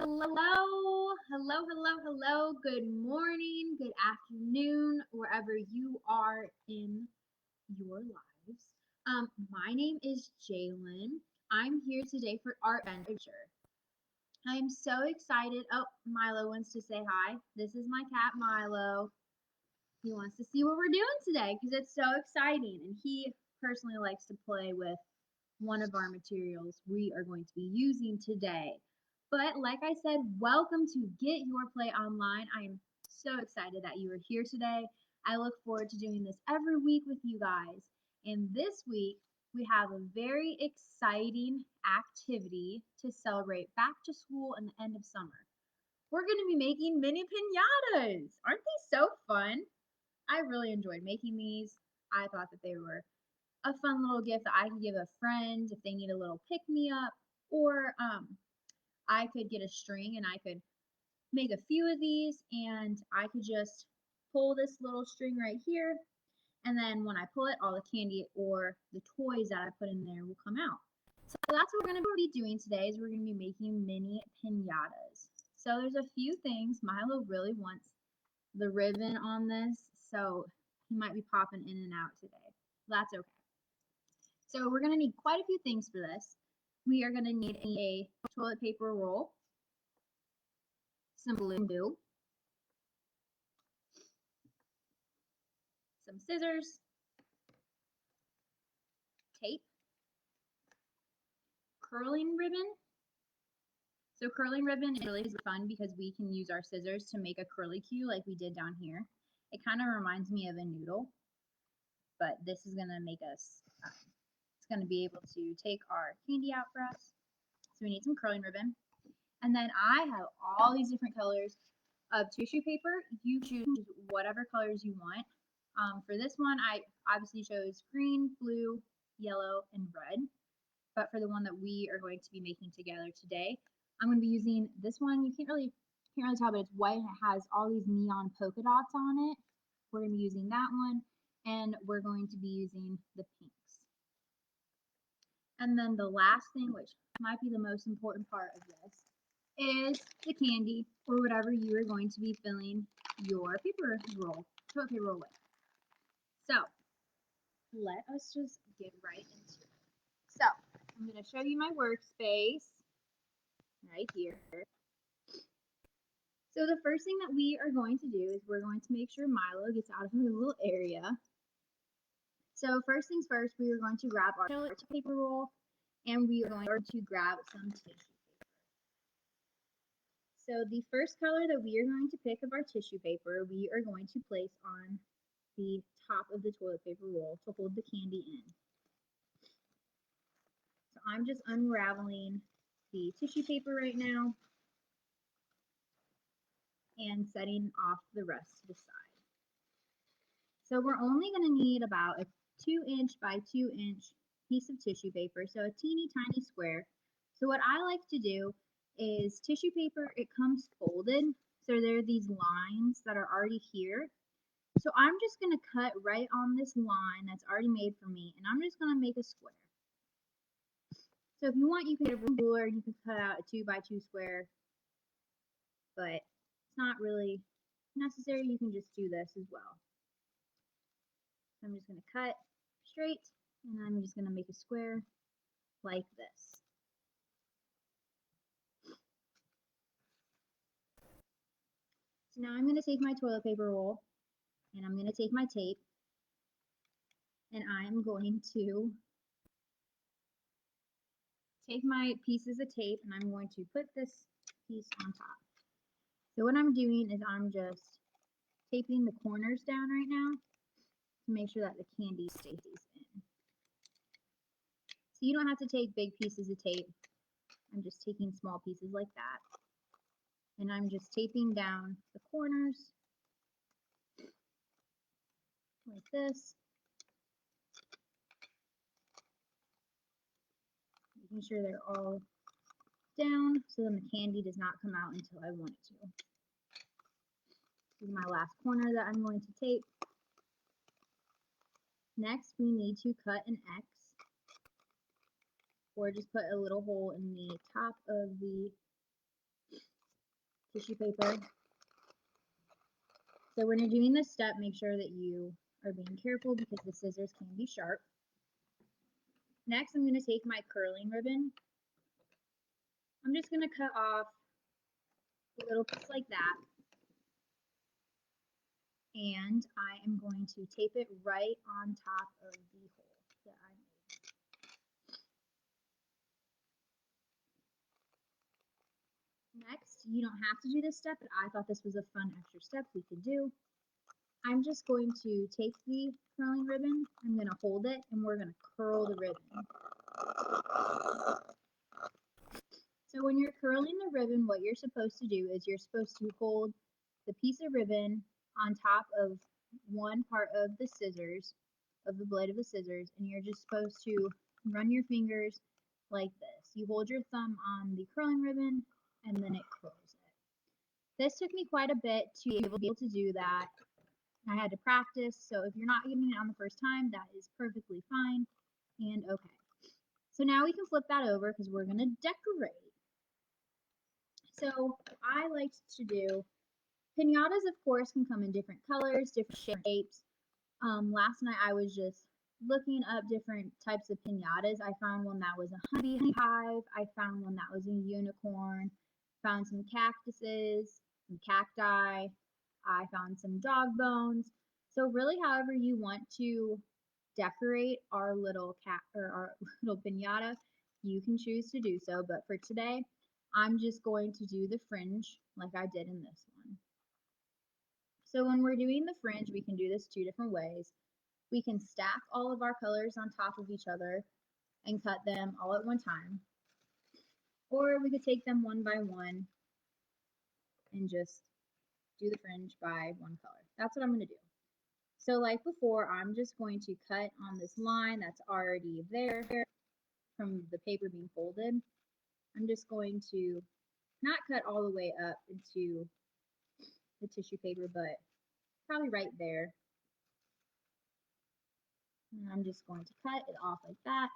Hello. Good morning, good afternoon, wherever you are in your lives. My name is Jalen. I'm here today for Art Adventure. I'm so excited. Oh, Milo wants to say hi. This is my cat, Milo. He wants to see what we're doing today because it's so exciting, and he personally likes to play with one of our materials we are going to be using today. But like I said, welcome to Get Your Play Online. I am so excited that you are here today. I look forward to doing this every week with you guys. And this week, we have a very exciting activity to celebrate back to school and the end of summer. We're going to be making mini pinatas. Aren't they so fun? I really enjoyed making these. I thought that they were a fun little gift that I could give a friend if they need a little pick me up, or I could get a string and I could make a few of these, and I could just pull this little string right here, and then when I pull it, all the candy or the toys that I put in there will come out. So that's what we're going to be doing today, is we're going to be making mini pinatas. So there's a few things. Milo really wants the ribbon on this, so he might be popping in and out today. That's okay. So we're going to need quite a few things for this. We are going to need a toilet paper roll, some glue, some scissors, tape, curling ribbon. So curling ribbon is really fun because we can use our scissors to make a curly cue like we did down here. It kind of reminds me of a noodle, but this is going to make us, it's going to be able to take our candy out for us. So we need some curling ribbon. And then I have all these different colors of tissue paper. You choose whatever colors you want. For this one, I obviously chose green, blue, yellow, and red. But for the one that we are going to be making together today, I'm going to be using this one. You can't really tell, but it's white and it has all these neon polka dots on it. We're going to be using that one, and we're going to be using the pinks. And then the last thing, which might be the most important part of this, is the candy or whatever you are going to be filling your toilet paper roll with. So let us just get right into it. So I'm going to show you my workspace right here. So the first thing that we are going to do is we're going to make sure Milo gets out of her little area. So first things first, we are going to grab our toilet paper roll, and we are going to grab some tissue paper. So the first color that we are going to pick of our tissue paper, we are going to place on the top of the toilet paper roll to hold the candy in. So I'm just unraveling the tissue paper right now and setting off the rest to the side. So we're only going to need about a 2-inch by 2-inch piece of tissue paper, so a teeny tiny square. So what I like to do is tissue paper, it comes folded, so there are these lines that are already here. So I'm just going to cut right on this line that's already made for me, and I'm just going to make a square. So if you want, you can get a ruler, you can cut out a 2x2 square, but it's not really necessary. You can just do this as well. So I'm just going to cut straight, and I'm just going to make a square like this. So now I'm going to take my toilet paper roll, and I'm going to take my tape, and I'm going to take my pieces of tape, and I'm going to put this piece on top. So what I'm doing is I'm just taping the corners down right now to make sure that the candy stays in. So you don't have to take big pieces of tape. I'm just taking small pieces like that. And I'm just taping down the corners like this. Making sure they're all down so then the candy does not come out until I want it to. This is my last corner that I'm going to tape. Next, we need to cut an X, or just put a little hole in the top of the tissue paper. So when you're doing this step, make sure that you are being careful because the scissors can be sharp. Next, I'm going to take my curling ribbon. I'm just going to cut off a little piece like that. And I am going to tape it right on top of the hole that I made. Next, you don't have to do this step, but I thought this was a fun extra step we could do. I'm just going to take the curling ribbon, I'm going to hold it, and we're going to curl the ribbon. So when you're curling the ribbon, what you're supposed to do is you're supposed to hold the piece of ribbon on top of one part of the scissors, of the blade of the scissors, and you're just supposed to run your fingers like this. You hold your thumb on the curling ribbon, and then it curls it. This took me quite a bit to be able to do that. I had to practice, so if you're not getting it on the first time, that is perfectly fine and okay. So now we can flip that over because we're going to decorate. So I liked to do pinatas, of course, can come in different colors, different shapes. Last night I was just looking up different types of pinatas. I found one that was a honey hive. I found one that was a unicorn. Found some cactuses, some cacti. I found some dog bones. So really, however you want to decorate our little cat or our little pinata, you can choose to do so. But for today, I'm just going to do the fringe like I did in this one. So when we're doing the fringe, we can do this two different ways. We can stack all of our colors on top of each other and cut them all at one time. Or we could take them one by one and just do the fringe by one color. That's what I'm going to do. So like before, I'm just going to cut on this line that's already there from the paper being folded. I'm just going to not cut all the way up into the tissue paper, but probably right there. And I'm just going to cut it off like that.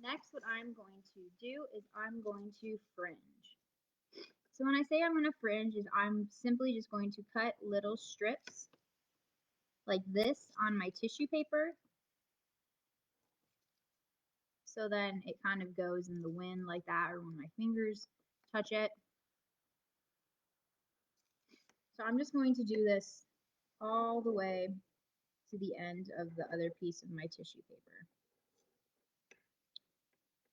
Next, what I'm going to do is I'm going to fringe. So when I say I'm going to fringe, is I'm simply just going to cut little strips like this on my tissue paper. So then it kind of goes in the wind like that, or when my fingers touch it. So I'm just going to do this all the way to the end of the other piece of my tissue paper.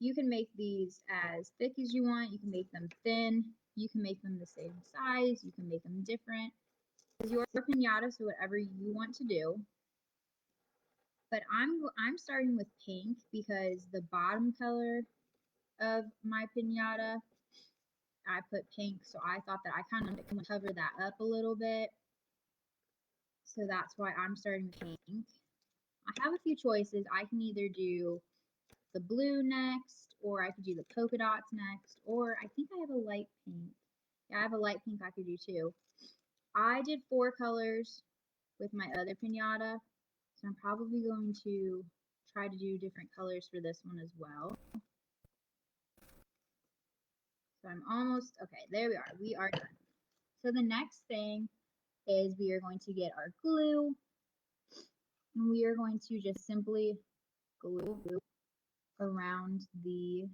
You can make these as thick as you want. You can make them thin. You can make them the same size. You can make them different. It's your pinata, so whatever you want to do. But I'm starting with pink because the bottom color of my pinata, I put pink, so I thought that I kind of can cover that up a little bit. So that's why I'm starting with pink. I have a few choices. I can either do the blue next, or I could do the polka dots next, or I think I have a light pink. Yeah, I have a light pink I could do too. I did 4 colors with my other pinata, so I'm probably going to try to do different colors for this one as well. So I'm almost, okay, there we are. We are done. So the next thing is we are going to get our glue, and we are going to just simply glue around the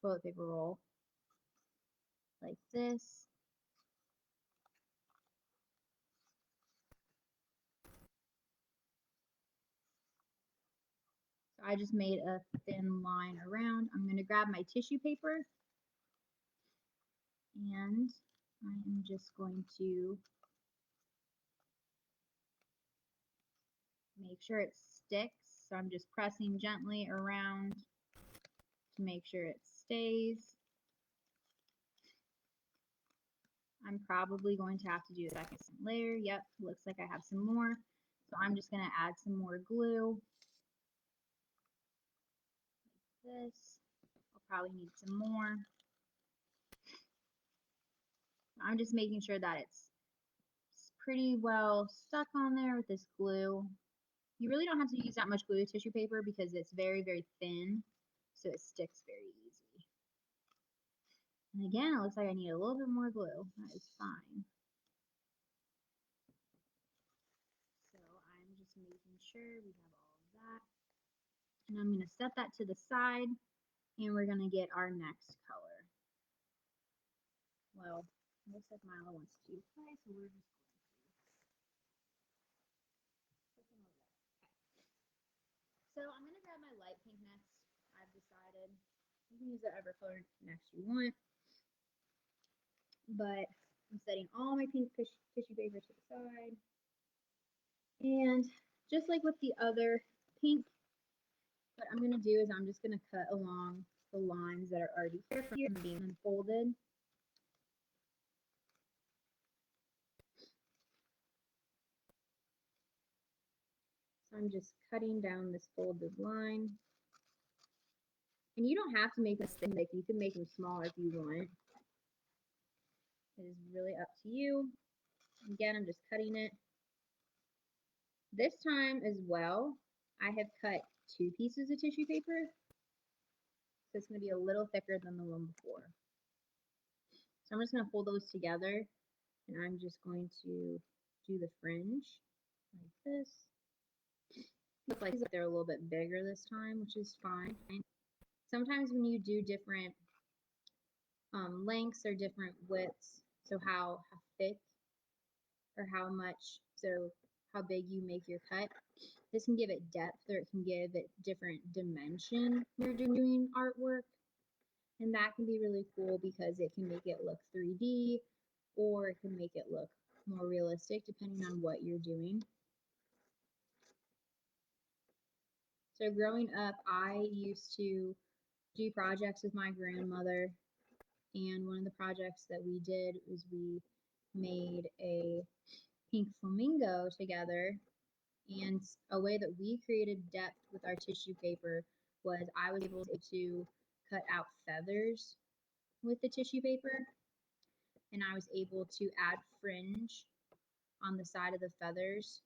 toilet paper roll like this. So I just made a thin line around. I'm going to grab my tissue paper, and I am just going to make sure it sticks. So I'm just pressing gently around to make sure it stays. I'm probably going to have to do a second layer. Yep, looks like I have some more. So I'm just going to add some more glue. Like this. I'll probably need some more. I'm just making sure that it's pretty well stuck on there with this glue. You really don't have to use that much glue tissue paper because it's very, very thin. so it sticks very easy. And again, it looks like I need a little bit more glue. That is fine. So I'm just making sure we have all of that. And I'm going to set that to the side, and we're going to get our next color. Well, looks like Milo wants to play, so we're just going to put them over there. Okay. So I'm going to grab my light pink next. I've decided you can use whatever color next you want, but I'm setting all my pink tissue paper to the side. And just like with the other pink, what I'm going to do is I'm just going to cut along the lines that are already here from being unfolded. So I'm just cutting down this folded line. And you don't have to make this thick. You can make them smaller if you want. It is really up to you. Again, I'm just cutting it. This time as well, I have cut 2 pieces of tissue paper. So it's going to be a little thicker than the one before. So I'm just going to fold those together, and I'm just going to do the fringe like this. Looks like they're a little bit bigger this time, which is fine. Sometimes when you do different lengths or different widths, so how thick or how much, so how big you make your cut, this can give it depth or it can give it different dimension when you're doing artwork. And that can be really cool because it can make it look 3D or it can make it look more realistic depending on what you're doing. So growing up, I used to do projects with my grandmother, and one of the projects that we did was we made a pink flamingo together, and a way that we created depth with our tissue paper was I was able to cut out feathers with the tissue paper, and I was able to add fringe on the side of the feathers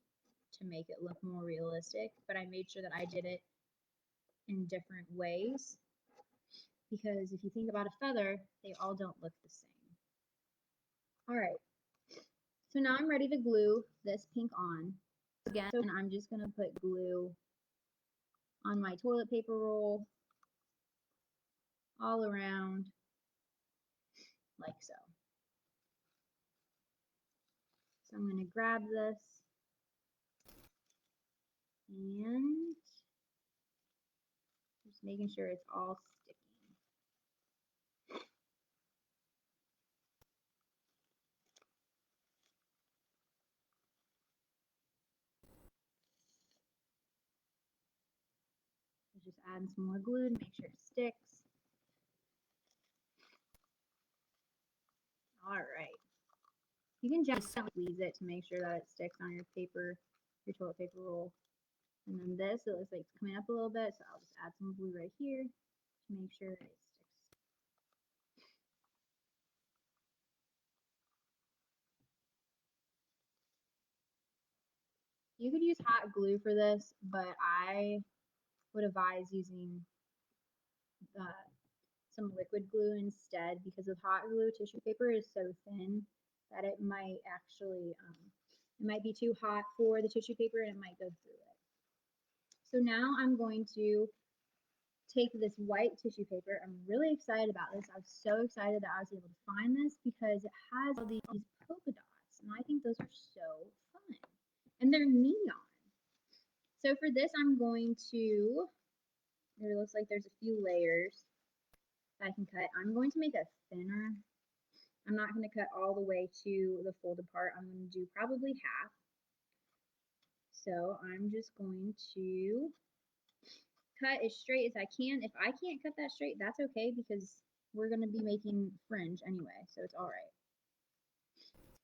to make it look more realistic, but I made sure that I did it in different ways because if you think about a feather, they all don't look the same. All right, so now I'm ready to glue this pink on. Again, and I'm just going to put glue on my toilet paper roll all around like so. So I'm going to grab this and just making sure it's all sticking. Just add some more glue to make sure it sticks. All right. You can just squeeze it to make sure that it sticks on your paper, your toilet paper roll. And then this, it looks like it's coming up a little bit, so I'll just add some glue right here to make sure it sticks. You could use hot glue for this, but I would advise using some liquid glue instead because with hot glue, tissue paper is so thin that it might actually, it might be too hot for the tissue paper and it might go through it. So now I'm going to take this white tissue paper. I'm really excited about this. I was so excited that I was able to find this because it has all these polka dots, and I think those are so fun. And they're neon. So for this, I'm going to, it looks like there's a few layers that I can cut. I'm going to make it thinner. I'm not going to cut all the way to the folded part. I'm going to do probably half. So I'm just going to cut as straight as I can. If I can't cut that straight, that's okay because we're going to be making fringe anyway, so it's all right.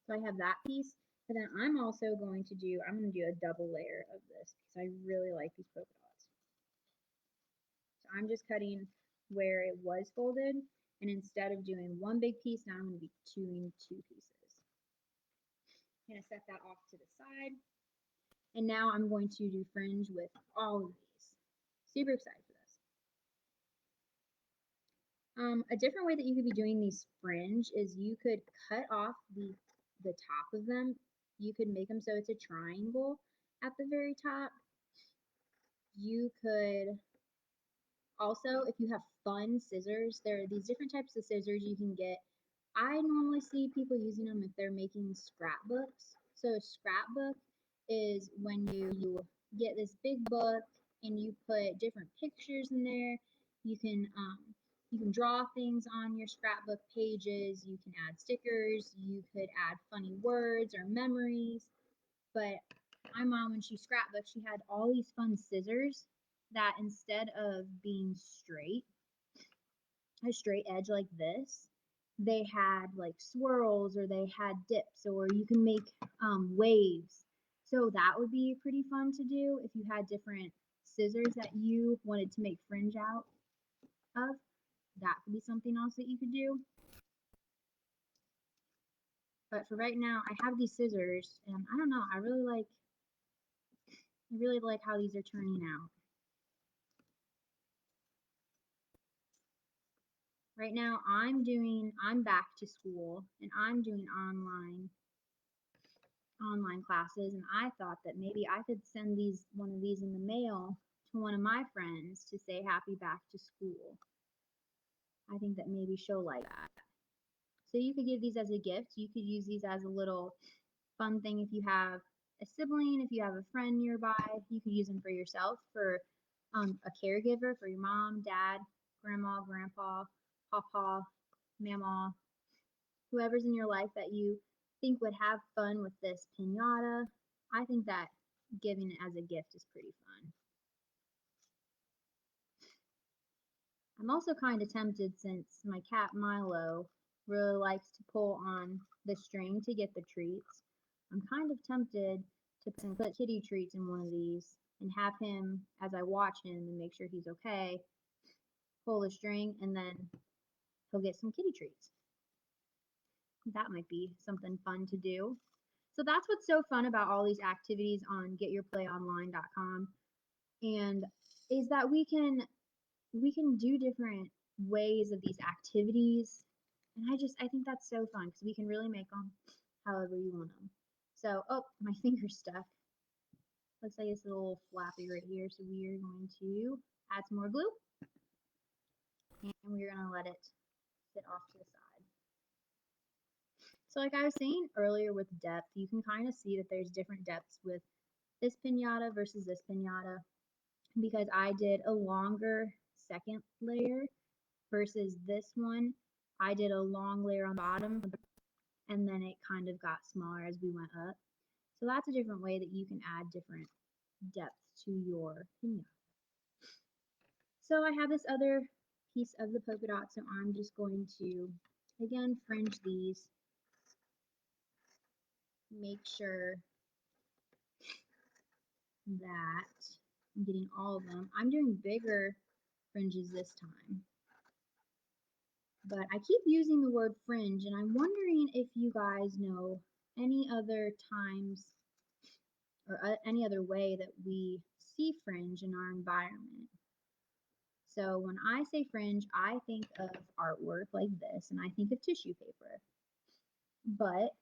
So I have that piece, but then I'm also going to do, I'm going to do a double layer of this because I really like these polka dots. So I'm just cutting where it was folded, and instead of doing one big piece, now I'm going to be doing 2 pieces. I'm going to set that off to the side, and now I'm going to do fringe with all of these. Super excited for this. A different way that you could be doing these fringe is you could cut off the top of them. You could make them so it's a triangle at the very top. You could also, if you have fun scissors, there are these different types of scissors you can get. I normally see people using them if they're making scrapbooks. So a scrapbook is when you get this big book and you put different pictures in there. You can draw things on your scrapbook pages. You can add stickers. You could add funny words or memories. But my mom, when she scrapbooked, she had all these fun scissors that instead of being a straight edge like this, they had like swirls or they had dips or you can make waves. So that would be pretty fun to do if you had different scissors that you wanted to make fringe out of. That could be something else that you could do. But for right now, I have these scissors and I don't know, I really like how these are turning out. Right now I'm back to school and I'm doing online classes, and I thought that maybe I could send these one of these in the mail to one of my friends to say happy back to school. I think that maybe she'll like that. So you could give these as a gift. You could use these as a little fun thing if you have a sibling, if you have a friend nearby. You could use them for yourself, for a caregiver, for your mom, dad, grandma, grandpa, papa, mama, whoever's in your life that you think would have fun with this pinata. I think that giving it as a gift is pretty fun. I'm also kind of tempted, since my cat Milo really likes to pull on the string to get the treats. I'm kind of tempted to put kitty treats in one of these and have him, as I watch him and make sure he's okay, pull the string and then he'll get some kitty treats. That might be something fun to do. So that's what's so fun about all these activities on getyourplayonline.com, and is that we can do different ways of these activities, and I think that's so fun because we can really make them however you want them. So, oh, my finger's stuck. Looks like it's a little flappy right here, so we are going to add some more glue and we're going to let it sit off to the side. So like I was saying earlier with depth, you can kind of see that there's different depths with this pinata versus this pinata, because I did a longer second layer versus this one. I did a long layer on the bottom and then it kind of got smaller as we went up. So that's a different way that you can add different depths to your pinata. So I have this other piece of the polka dot, so I'm just going to, again, fringe these, make sure that I'm getting all of them. I'm doing bigger fringes this time. But I keep using the word fringe, and I'm wondering if you guys know any other times or any other way that we see fringe in our environment. So when I say fringe, I think of artwork like this, and I think of tissue paper. But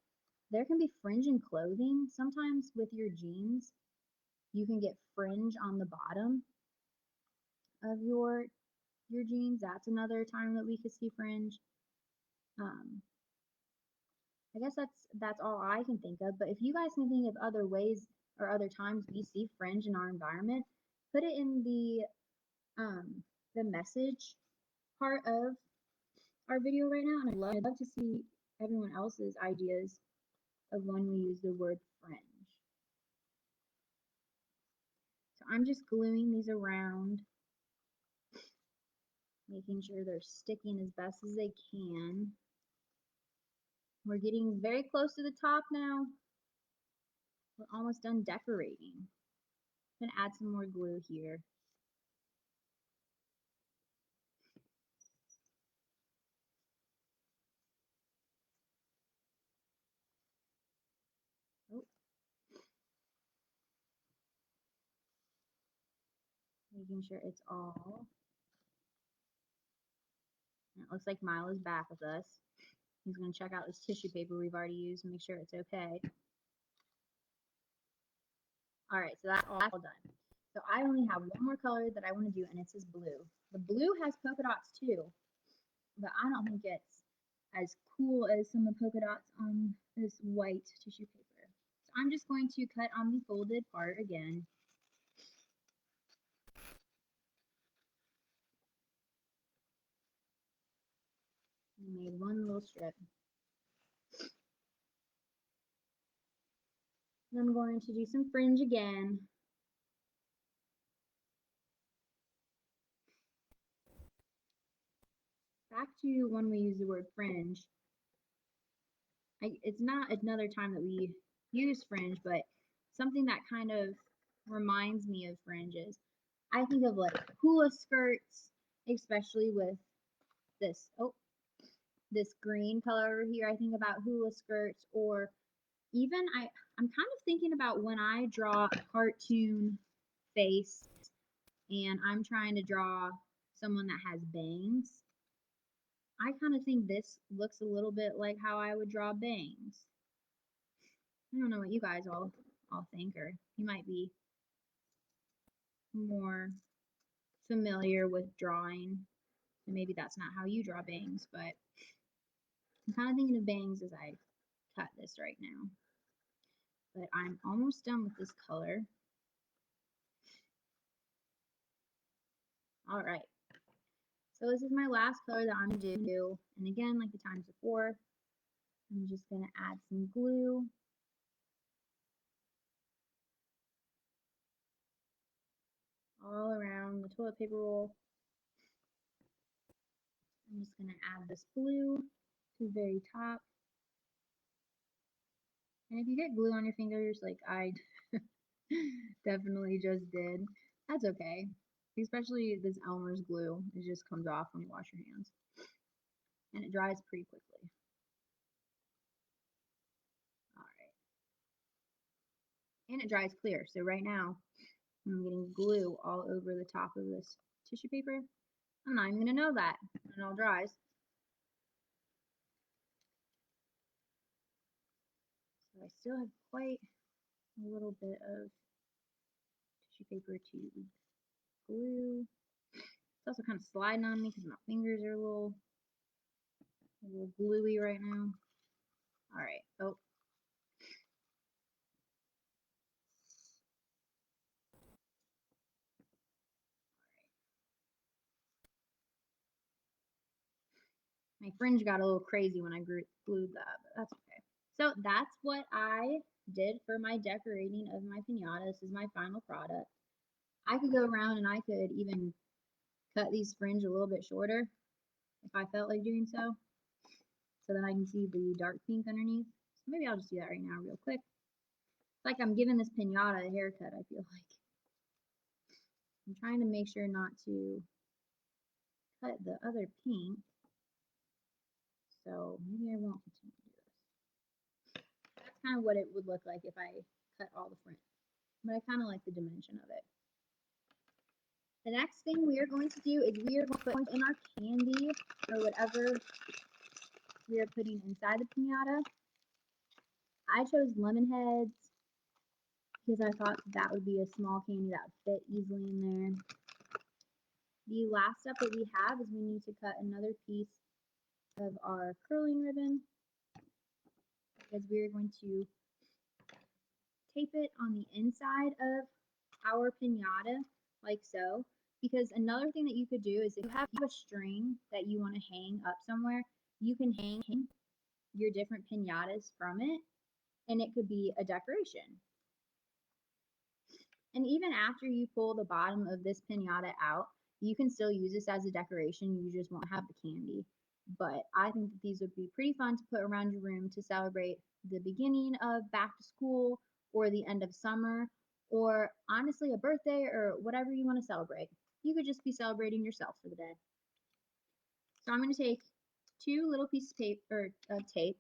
there can be fringe in clothing. Sometimes with your jeans, you can get fringe on the bottom of your jeans. That's another time that we could see fringe. Um, I guess that's all I can think of. But if you guys can think of other ways or other times we see fringe in our environment, put it in the message part of our video right now, and I'd love to see everyone else's ideas of when we use the word fringe. So I'm just gluing these around, making sure they're sticking as best as they can. We're getting very close to the top now. We're almost done decorating. I'm gonna add some more glue here. Oh, making sure it's all. It looks like Milo is back with us. He's going to check out this tissue paper we've already used and make sure it's okay. All right, so that's all done. So I only have one more color that I want to do, and it's this blue. The blue has polka dots too, but I don't think it's as cool as some of the polka dots on this white tissue paper. So I'm just going to cut on the folded part again. I made one little strip. And I'm going to do some fringe again. Back to when we use the word fringe. It's not another time that we use fringe, but something that kind of reminds me of fringes. I think of like hula skirts, especially with this this green color over here. I think about hula skirts, or even I'm kind of thinking about when I draw a cartoon face and I'm trying to draw someone that has bangs. I kind of think this looks a little bit like how I would draw bangs. I don't know what you guys all think, or you might be more familiar with drawing, and maybe that's not how you draw bangs, but I'm kind of thinking of bangs as I cut this right now. But I'm almost done with this color. All right. So this is my last color that I'm going to do. And again, like the times before, I'm just going to add some glue. All around the toilet paper roll. I'm just going to add this glue to the very top. And if you get glue on your fingers, like I definitely just did, that's okay. Especially this Elmer's glue, it just comes off when you wash your hands. And it dries pretty quickly. All right. And it dries clear. So right now, I'm getting glue all over the top of this tissue paper. I'm not even going to know that when it all dries. So I still have quite a little bit of tissue paper to glue. It's also kind of sliding on me because my fingers are a little gluey right now. All right. Oh. My fringe got a little crazy when I glued that, but that's okay. So that's what I did for my decorating of my piñata. This is my final product. I could go around and I could even cut these fringe a little bit shorter if I felt like doing so. So that I can see the dark pink underneath. So maybe I'll just do that right now real quick. It's like I'm giving this piñata a haircut, I feel like. I'm trying to make sure not to cut the other pink. So maybe I won't continue to do this. That's kind of what it would look like if I cut all the fringe. But I kind of like the dimension of it. The next thing we are going to do is we are going to put in our candy or whatever we are putting inside the piñata. I chose lemon heads because I thought that would be a small candy that would fit easily in there. The last step that we have is we need to cut another piece of our curling ribbon because we're going to tape it on the inside of our piñata like so. Because another thing that you could do is if you have a string that you want to hang up somewhere, you can hang your different piñatas from it, and it could be a decoration. And even after you pull the bottom of this piñata out, you can still use this as a decoration. You just won't have the candy. But I think that these would be pretty fun to put around your room to celebrate the beginning of back to school or the end of summer, or honestly a birthday or whatever you want to celebrate. You could just be celebrating yourself for the day. So I'm going to take two little pieces of tape.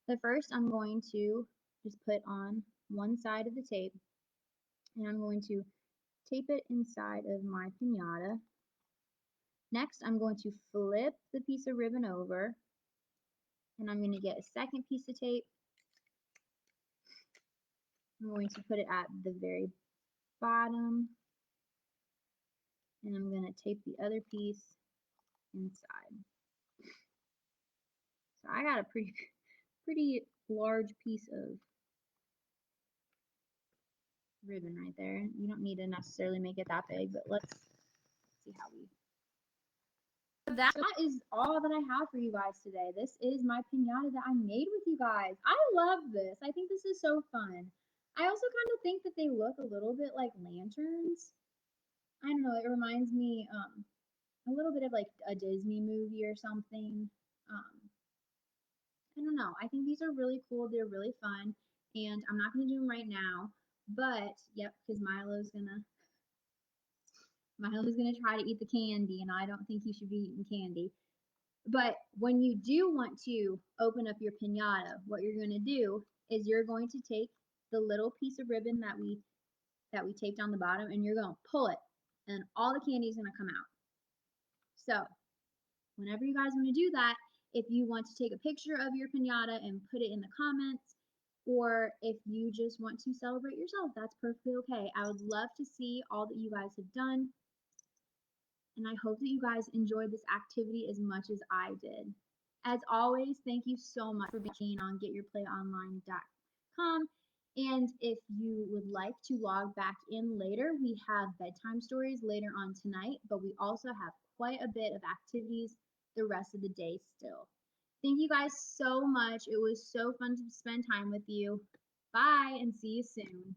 The first I'm going to just put on one side of the tape, and I'm going to tape it inside of my piñata. Next, I'm going to flip the piece of ribbon over, and I'm going to get a second piece of tape. I'm going to put it at the very bottom, and I'm going to tape the other piece inside. So I got a pretty large piece of ribbon right there. You don't need to necessarily make it that big, but let's see how we. That is all that I have for you guys today. This is my pinata that I made with you guys. I love this. I think this is so fun. I also kind of think that they look a little bit like lanterns. I don't know. It reminds me a little bit of like a Disney movie or something. I don't know. I think these are really cool. They're really fun, and I'm not gonna do them right now. But yep, because Milo's gonna try to eat the candy, and I don't think he should be eating candy. But when you do want to open up your pinata, what you're gonna do is you're going to take the little piece of ribbon that we taped on the bottom, and you're gonna pull it, and all the candy is gonna come out. So whenever you guys want to do that, if you want to take a picture of your pinata and put it in the comments, or if you just want to celebrate yourself, that's perfectly okay. I would love to see all that you guys have done, and I hope that you guys enjoyed this activity as much as I did. As always, thank you so much for being on getyourplayonline.com. And if you would like to log back in later, we have bedtime stories later on tonight, but we also have quite a bit of activities the rest of the day still. Thank you guys so much. It was so fun to spend time with you. Bye and see you soon.